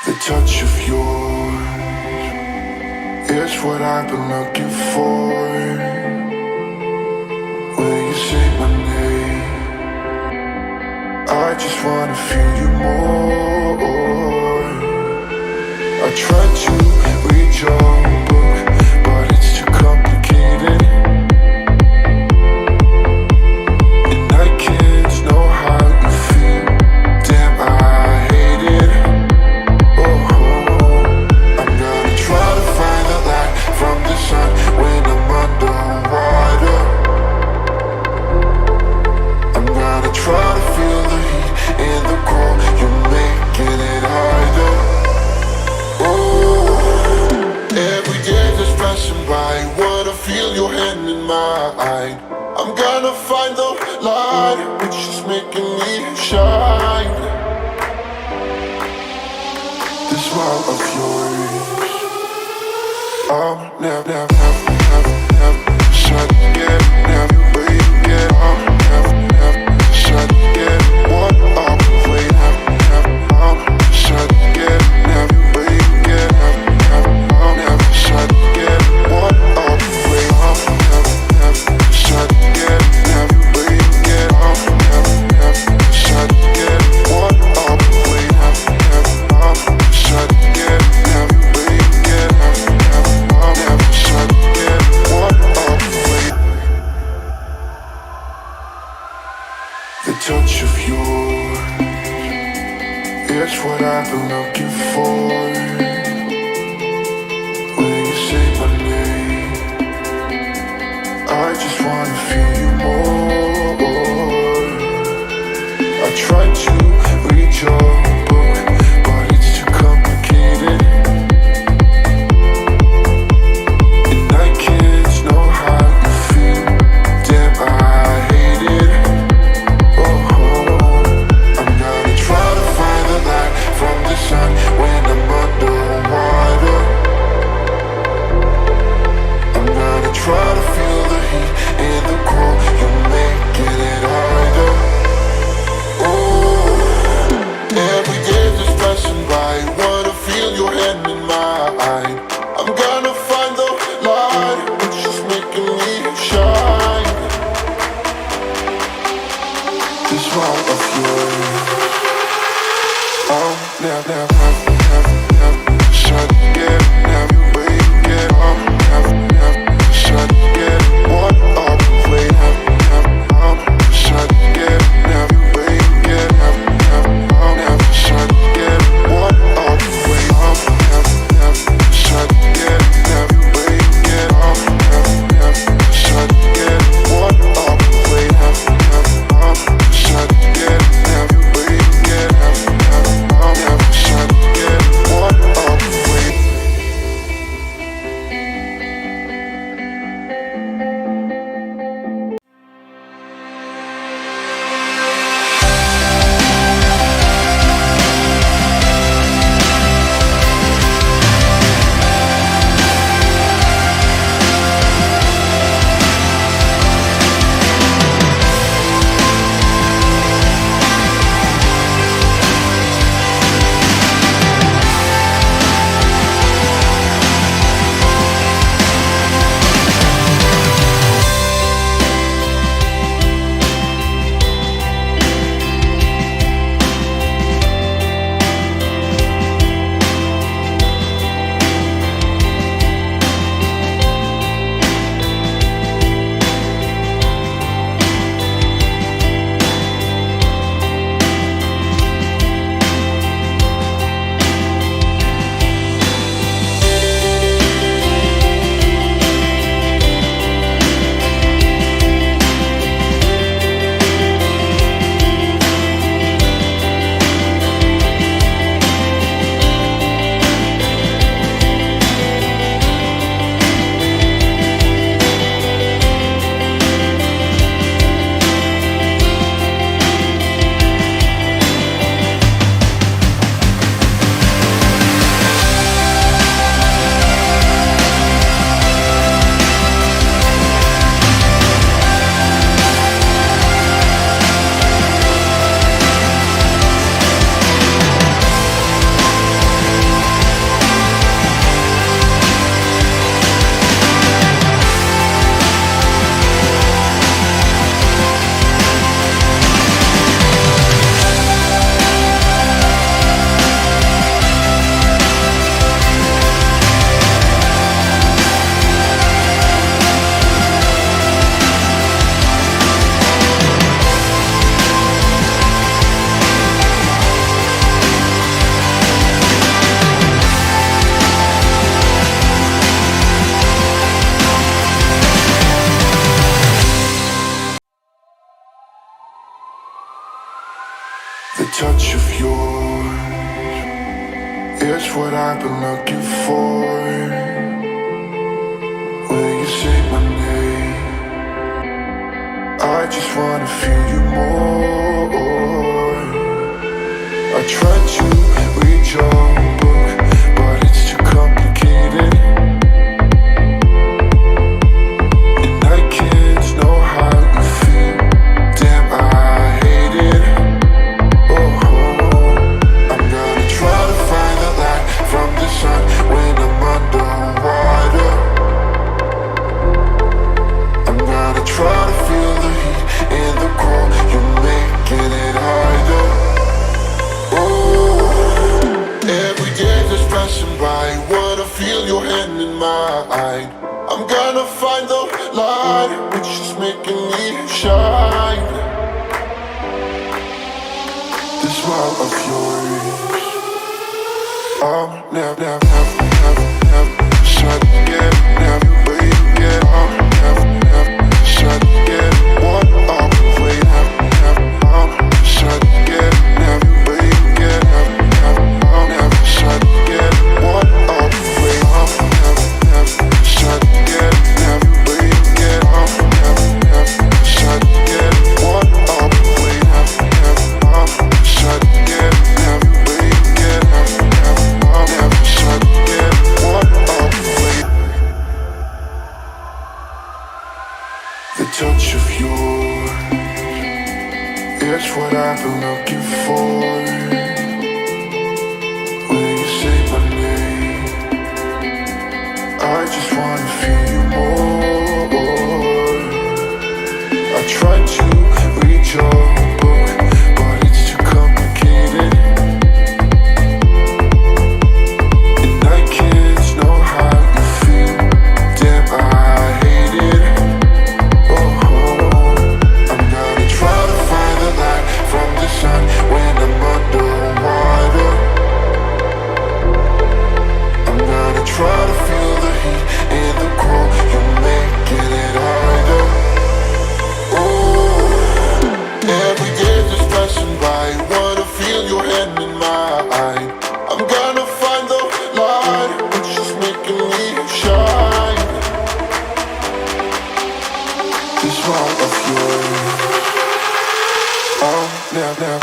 The touch of yours is what I've been looking for. Will you say my name? I just wanna feel you more. I tried to read your book, but it's too complicated, and I can't know how you feel. Damn, I hate it. I'm gonna try to find the light from the sun when I'm underwater. I'm gonna try to feel the heat in the cold. You're making it harder. Every day just passing by, wanna feel your hand in mine. I'm gonna find the light, which is making me shine. The smile of yours, I'll never shut get, never wait get, I'll never shut get. What I'll wait, I'll shut get, never wait get, I'll never shut get. What I'll wait, I'll never shut get, never wait get, I'll never shut get. What I'll wait, I'll shut get, never wait get, I'll never shut get. What I'll wait. The touch of yours is what I've been looking for. Will you say my name? I just wanna feel you more. I tried to read your book, but it's too complicated, and I can't know how you feel. Damn, I hate it. I'm gonna try to find the light from the sun when I'm underwater. I'm gonna try to feel the heat in the cold. You're making it harder. Every day just passing by, wanna feel your hand in mine. I'm gonna find the light, which is making me shine. The smile of yours, I'll never shut get, never wait get, I'll never shut get. What I'll wait, I'll shut get, never wait get, I'll never shut get. What I'll wait, I'll never shut get, never wait get, I'll never shut get. What I'll wait, I'll shut get, never wait get, I'll never shut get. What I'll wait. The touch of yours is what I've been looking for. Will you say my name? I just wanna feel you more. I tried to read your book, but it's too complicated, and I can't know how you feel. Damn, I hate it. Oh, I'm gonna try to find the light from the sun when I'm underwater. I'm gonna try to feel the heat in the cold. You're making it harder. Every day just passing by, wanna feel your hand in mine. I'm gonna find the light, which is making me shine. The smile of yours, I'll never shut again. Never wait again. I'll never shut again. What I'll wait, I'll shut again. Never wait again. I'll never shut again. What I'll wait, I'll never shut again. Never wait again. I'll never shut again. What I'll wait, I'll shut again. Never wait again. I'll never shut again. What I'll wait. The touch of yours is what I've been looking for. Will you say my name? I just wanna feel you more. I tried to read your book, but it's too complicated, and I can't know how you feel. Damn, I hate it. I'm gonna try to find the light from the sun when I'm underwater. I'm gonna try to feel the heat in the cold. You're making it harder. Every day just passing by, wanna feel your hand in mine. I'm gonna find the light, which is making me shine. The smile of yours, I'll never